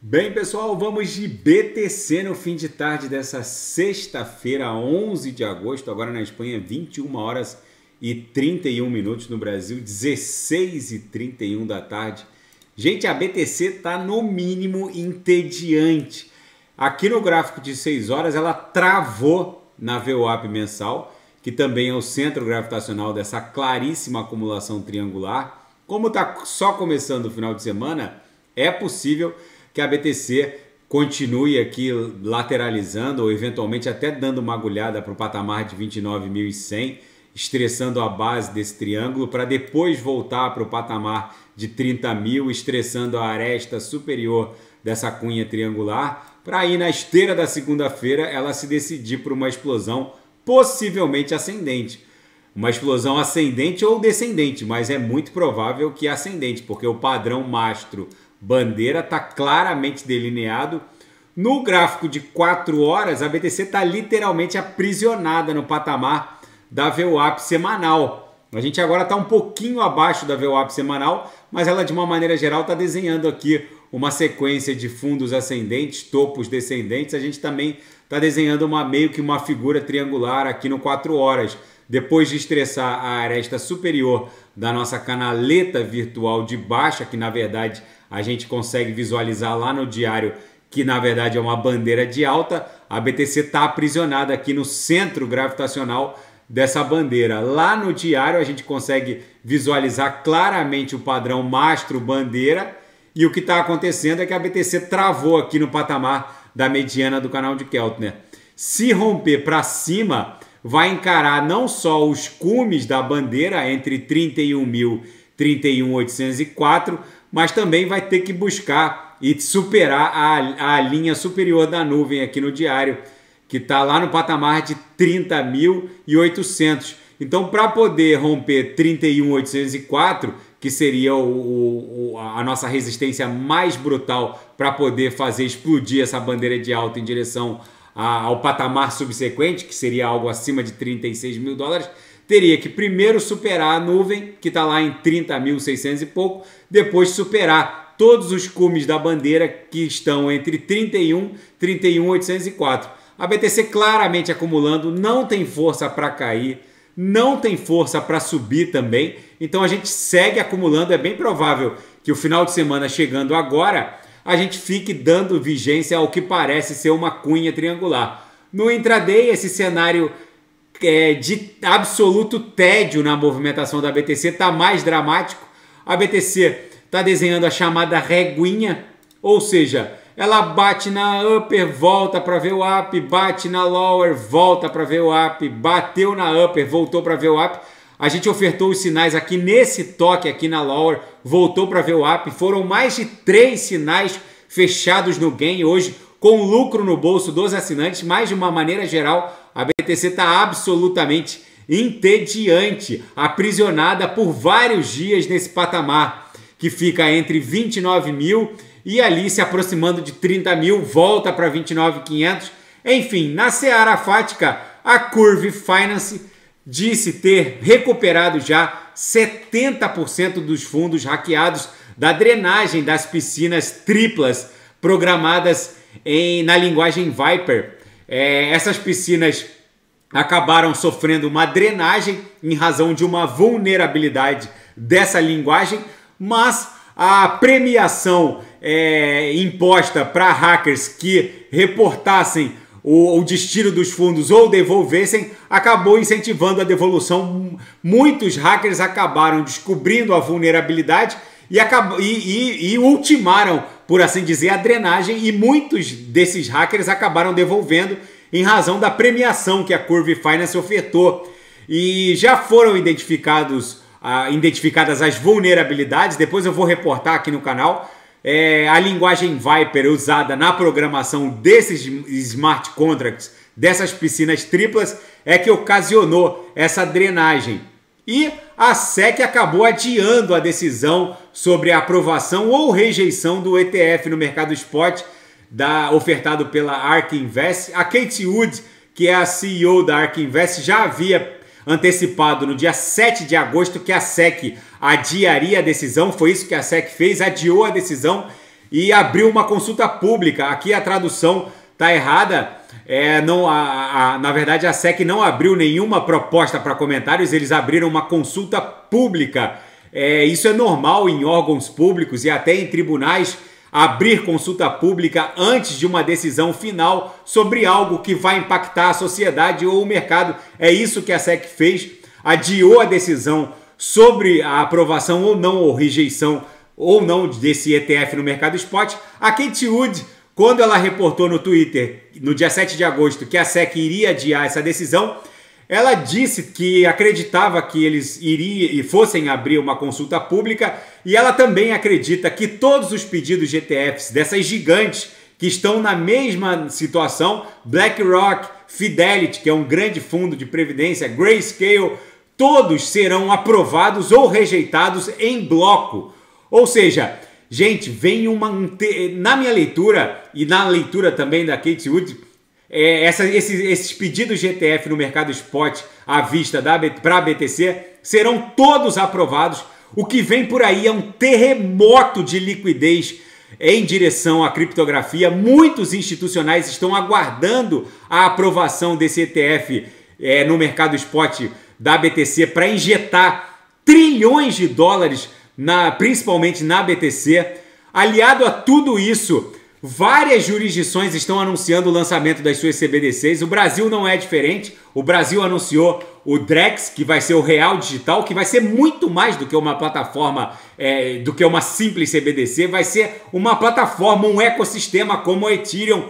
Bem, pessoal, vamos de BTC no fim de tarde dessa sexta-feira, 11 de agosto, agora na Espanha, 21 horas e 31 minutos, no Brasil, 16h31 da tarde. Gente, a BTC está no mínimo entediante. Aqui no gráfico de 6 horas, ela travou na VWAP mensal, que também é o centro gravitacional dessa claríssima acumulação triangular. Como está só começando o final de semana, é possível que a BTC continue aqui lateralizando ou eventualmente até dando uma agulhada para o patamar de 29.100, estressando a base desse triângulo para depois voltar para o patamar de 30.000, estressando a aresta superior dessa cunha triangular, para aí na esteira da segunda-feira ela se decidir por uma explosão possivelmente ascendente. Uma explosão ascendente ou descendente, mas é muito provável que ascendente, porque o padrão mastro bandeira está claramente delineado. No gráfico de 4 horas, a BTC está literalmente aprisionada no patamar da VWAP semanal. A gente agora está um pouquinho abaixo da VWAP semanal, mas ela de uma maneira geral está desenhando aqui uma sequência de fundos ascendentes, topos descendentes. A gente também está desenhando meio que uma figura triangular aqui no 4 horas. Depois de estressar a aresta superior da nossa canaleta virtual de baixa, que na verdade a gente consegue visualizar lá no diário, que na verdade é uma bandeira de alta, a BTC está aprisionada aqui no centro gravitacional dessa bandeira. Lá no diário a gente consegue visualizar claramente o padrão mastro-bandeira, e o que está acontecendo é que a BTC travou aqui no patamar da mediana do canal de Keltner. Se romper para cima, vai encarar não só os cumes da bandeira entre 31.000 e 31.804, mas também vai ter que buscar e superar a linha superior da nuvem aqui no diário, que está lá no patamar de 30.800. Então, para poder romper 31.804, que seria a nossa resistência mais brutal para poder fazer explodir essa bandeira de alta em direção ao patamar subsequente, que seria algo acima de 36 mil dólares, teria que primeiro superar a nuvem, que está lá em 30.600 e pouco, depois superar todos os cumes da bandeira que estão entre 31 e 31.804. A BTC claramente acumulando, não tem força para cair, não tem força para subir também, então a gente segue acumulando. É bem provável que o final de semana chegando agora, a gente fique dando vigência ao que parece ser uma cunha triangular. No intraday, esse cenário de absoluto tédio na movimentação da BTC está mais dramático. A BTC está desenhando a chamada reguinha, ou seja, ela bate na upper, volta para VWAP, bate na lower, volta para VWAP, bateu na upper, voltou para VWAP. A gente ofertou os sinais aqui nesse toque aqui na lower, voltou para VWAP. Foram mais de 3 sinais fechados no gain hoje, com lucro no bolso dos assinantes. Mas de uma maneira geral, a BTC está absolutamente entediante, aprisionada por vários dias nesse patamar, que fica entre 29.000 e ali se aproximando de 30.000, volta para 29.500. Enfim, na seara fática, a Curve Finance disse ter recuperado já 70% dos fundos hackeados da drenagem das piscinas triplas programadas na linguagem Viper. Essas piscinas acabaram sofrendo uma drenagem em razão de uma vulnerabilidade dessa linguagem, mas a premiação imposta para hackers que reportassem o destino dos fundos ou devolvessem acabou incentivando a devolução. Muitos hackers acabaram descobrindo a vulnerabilidade e ultimaram, por assim dizer, a drenagem, e muitos desses hackers acabaram devolvendo em razão da premiação que a Curve Finance ofertou. E já foram identificadas as vulnerabilidades, depois eu vou reportar aqui no canal. A linguagem Viper usada na programação desses smart contracts, dessas piscinas triplas, é que ocasionou essa drenagem. E a SEC acabou adiando a decisão sobre a aprovação ou rejeição do ETF no mercado spot ofertado pela ARK Invest. A Katie Wood, que é a CEO da ARK Invest, já havia antecipado no dia 7 de agosto que a SEC adiaria a decisão. Foi isso que a SEC fez, adiou a decisão e abriu uma consulta pública. Aqui a tradução está errada. Na verdade, a SEC não abriu nenhuma proposta para comentários, eles abriram uma consulta pública. Isso é normal em órgãos públicos e até em tribunais, abrir consulta pública antes de uma decisão final sobre algo que vai impactar a sociedade ou o mercado. É isso que a SEC fez, adiou a decisão sobre a aprovação ou não, ou rejeição ou não desse ETF no mercado spot. A Cathie Wood, quando ela reportou no Twitter, no dia 7 de agosto, que a SEC iria adiar essa decisão, ela disse que acreditava que eles fossem abrir uma consulta pública, e ela também acredita que todos os pedidos de ETFs dessas gigantes que estão na mesma situação, BlackRock, Fidelity, que é um grande fundo de previdência, Grayscale, todos serão aprovados ou rejeitados em bloco. Ou seja, gente, vem na minha leitura e na leitura também da Cathie Wood, esses pedidos de ETF no mercado spot à vista para a BTC serão todos aprovados. O que vem por aí é um terremoto de liquidez em direção à criptografia. Muitos institucionais estão aguardando a aprovação desse ETF no mercado spot da BTC para injetar trilhões de dólares, principalmente na BTC. Aliado a tudo isso, várias jurisdições estão anunciando o lançamento das suas CBDCs. O Brasil não é diferente. O Brasil anunciou o Drex, que vai ser o real digital, que vai ser muito mais do que uma plataforma, do que uma simples CBDC. Vai ser uma plataforma, um ecossistema como o Ethereum,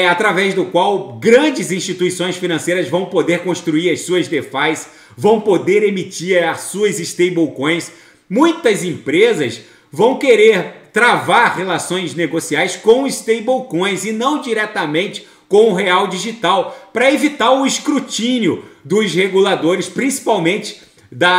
através do qual grandes instituições financeiras vão poder construir as suas DeFis, vão poder emitir as suas stablecoins. Muitas empresas vão querer travar relações negociais com stablecoins e não diretamente com o real digital, para evitar o escrutínio dos reguladores, principalmente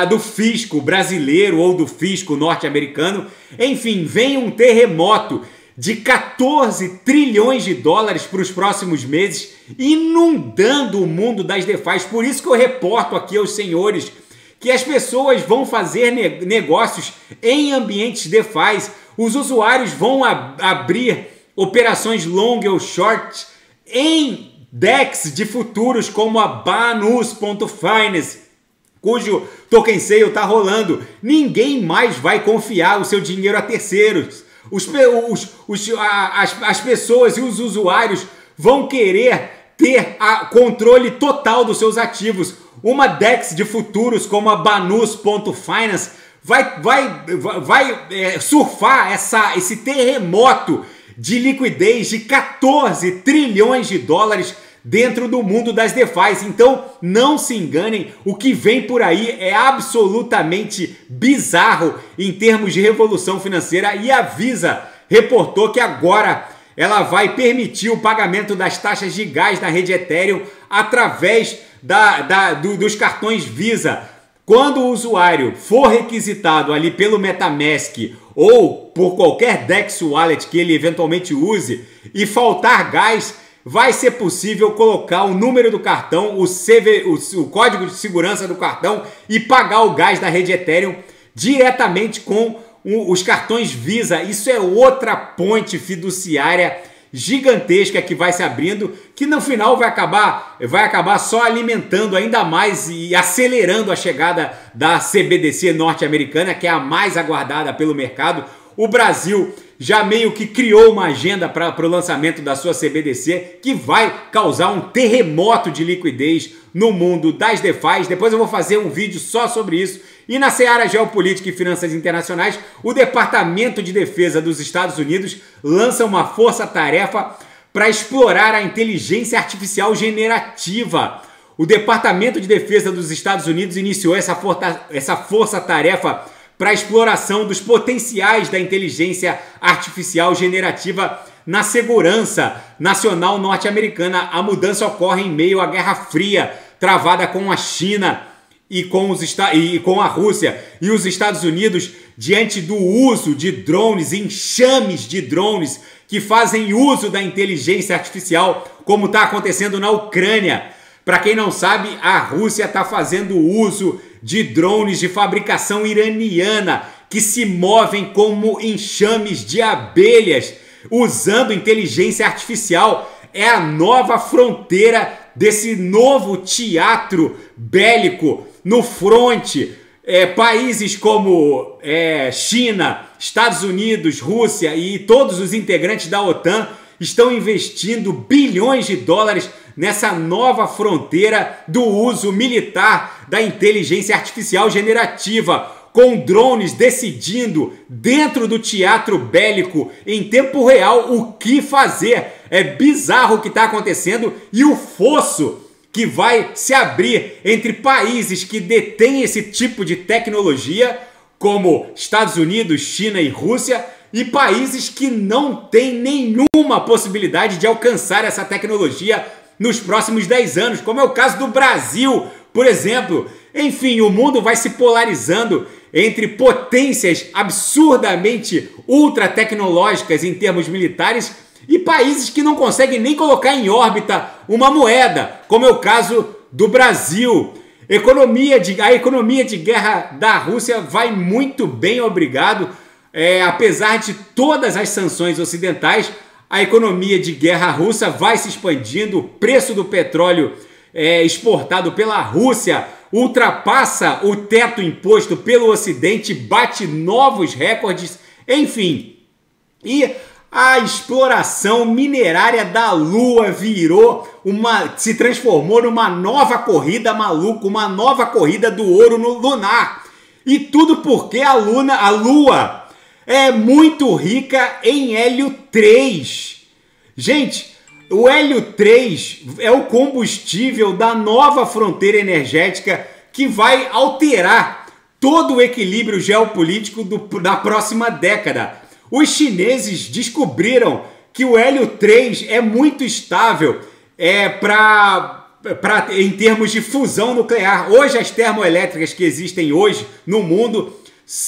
do fisco brasileiro ou do fisco norte-americano. Enfim, vem um terremoto de 14 trilhões de dólares para os próximos meses, inundando o mundo das DeFis. Por isso que eu reporto aqui aos senhores que as pessoas vão fazer negócios em ambientes DeFi. Os usuários vão abrir operações long ou short em DEX de futuros como a Banus.finance, cujo token sale está rolando. Ninguém mais vai confiar o seu dinheiro a terceiros. As pessoas e os usuários vão querer ter controle total dos seus ativos. Uma DEX de futuros como a Banus.finance vai surfar esse terremoto de liquidez de 14 trilhões de dólares dentro do mundo das DeFis. Então não se enganem, o que vem por aí é absolutamente bizarro em termos de revolução financeira, e a Visa reportou que agora ela vai permitir o pagamento das taxas de gás da rede Ethereum através dos cartões Visa. Quando o usuário for requisitado ali pelo MetaMask ou por qualquer DEX Wallet que ele eventualmente use e faltar gás, vai ser possível colocar o número do cartão, o código de segurança do cartão e pagar o gás da rede Ethereum diretamente com os cartões Visa. Isso é outra ponte fiduciária gigantesca que vai se abrindo, que no final vai acabar só alimentando ainda mais e acelerando a chegada da CBDC norte-americana, que é a mais aguardada pelo mercado. O Brasil já meio que criou uma agenda para o lançamento da sua CBDC, que vai causar um terremoto de liquidez no mundo das DeFi. Depois eu vou fazer um vídeo só sobre isso. E na seara geopolítica e finanças internacionais, o Departamento de Defesa dos Estados Unidos lança uma força-tarefa para explorar a inteligência artificial generativa. O Departamento de Defesa dos Estados Unidos iniciou essa força-tarefa para a exploração dos potenciais da inteligência artificial generativa na segurança nacional norte-americana. A mudança ocorre em meio à Guerra Fria, travada com a China e com a Rússia e os Estados Unidos, diante do uso de drones, enxames de drones que fazem uso da inteligência artificial, como está acontecendo na Ucrânia. Para quem não sabe, a Rússia está fazendo uso de drones de fabricação iraniana que se movem como enxames de abelhas, usando inteligência artificial. É a nova fronteira desse novo teatro bélico no fronte. Países como China, Estados Unidos, Rússia e todos os integrantes da OTAN estão investindo bilhões de dólares nessa nova fronteira do uso militar da inteligência artificial generativa, com drones decidindo dentro do teatro bélico em tempo real o que fazer. É bizarro o que está acontecendo e o fosso que vai se abrir entre países que detêm esse tipo de tecnologia, como Estados Unidos, China e Rússia, e países que não têm nenhuma possibilidade de alcançar essa tecnologia nos próximos 10 anos, como é o caso do Brasil, por exemplo. Enfim, o mundo vai se polarizando entre potências absurdamente ultra tecnológicas em termos militares e países que não conseguem nem colocar em órbita uma moeda, como é o caso do Brasil. A economia de guerra da Rússia vai muito bem, obrigado. Apesar de todas as sanções ocidentais, a economia de guerra russa vai se expandindo, o preço do petróleo exportado pela Rússia ultrapassa o teto imposto pelo Ocidente, bate novos recordes, enfim. E a exploração minerária da Lua se transformou numa nova corrida maluca, uma nova corrida do ouro no lunar. E tudo porque a Lua é muito rica em hélio 3. Gente, o hélio 3 é o combustível da nova fronteira energética que vai alterar todo o equilíbrio geopolítico da próxima década. Os chineses descobriram que o hélio 3 é muito estável em termos de fusão nuclear. Hoje as termoelétricas que existem hoje no mundo,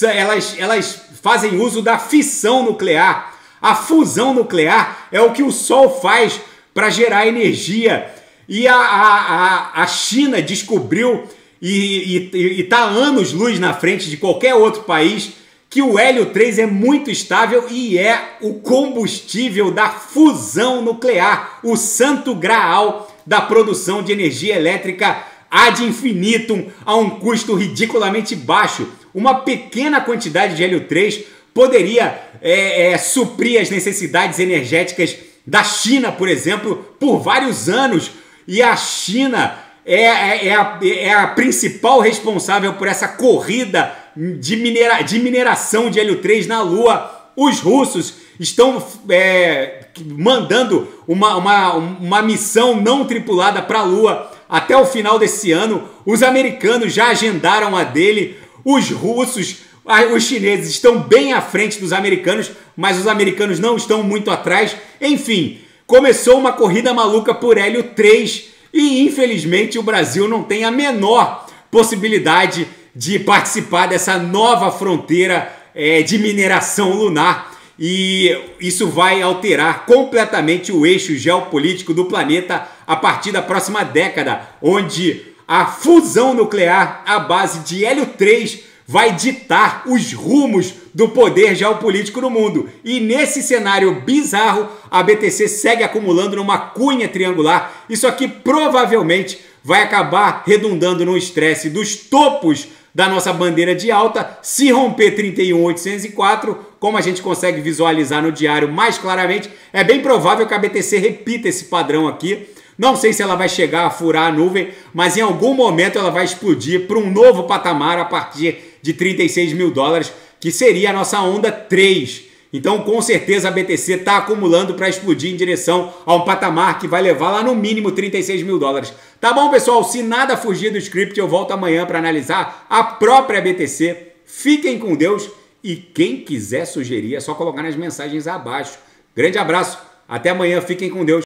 elas fazem uso da fissão nuclear. A fusão nuclear é o que o Sol faz para gerar energia. E a China descobriu, e está anos-luz na frente de qualquer outro país, que o hélio 3 é muito estável e é o combustível da fusão nuclear, o santo graal da produção de energia elétrica ad infinitum, a um custo ridiculamente baixo. Uma pequena quantidade de hélio 3 poderia suprir as necessidades energéticas da China, por exemplo, por vários anos. E a China é a principal responsável por essa corrida de mineração de hélio 3 na Lua. Os russos estão mandando uma missão não tripulada para a Lua até o final desse ano. Os americanos já agendaram a dele. Os chineses estão bem à frente dos americanos, mas os americanos não estão muito atrás. Enfim, começou uma corrida maluca por hélio 3 e, infelizmente, o Brasil não tem a menor possibilidade de participar dessa nova fronteira de mineração lunar. E isso vai alterar completamente o eixo geopolítico do planeta a partir da próxima década, onde a fusão nuclear à base de hélio 3 vai ditar os rumos do poder geopolítico no mundo. E nesse cenário bizarro, a BTC segue acumulando numa cunha triangular. Isso aqui provavelmente vai acabar redundando no estresse dos topos da nossa bandeira de alta. Se romper 31.804, como a gente consegue visualizar no diário mais claramente, é bem provável que a BTC repita esse padrão aqui. Não sei se ela vai chegar a furar a nuvem, mas em algum momento ela vai explodir para um novo patamar a partir de 36 mil dólares, que seria a nossa onda 3. Então, com certeza, a BTC está acumulando para explodir em direção a um patamar que vai levar lá no mínimo 36 mil dólares. Tá bom, pessoal? Se nada fugir do script, eu volto amanhã para analisar a própria BTC. Fiquem com Deus e quem quiser sugerir é só colocar nas mensagens abaixo. Grande abraço, até amanhã, fiquem com Deus.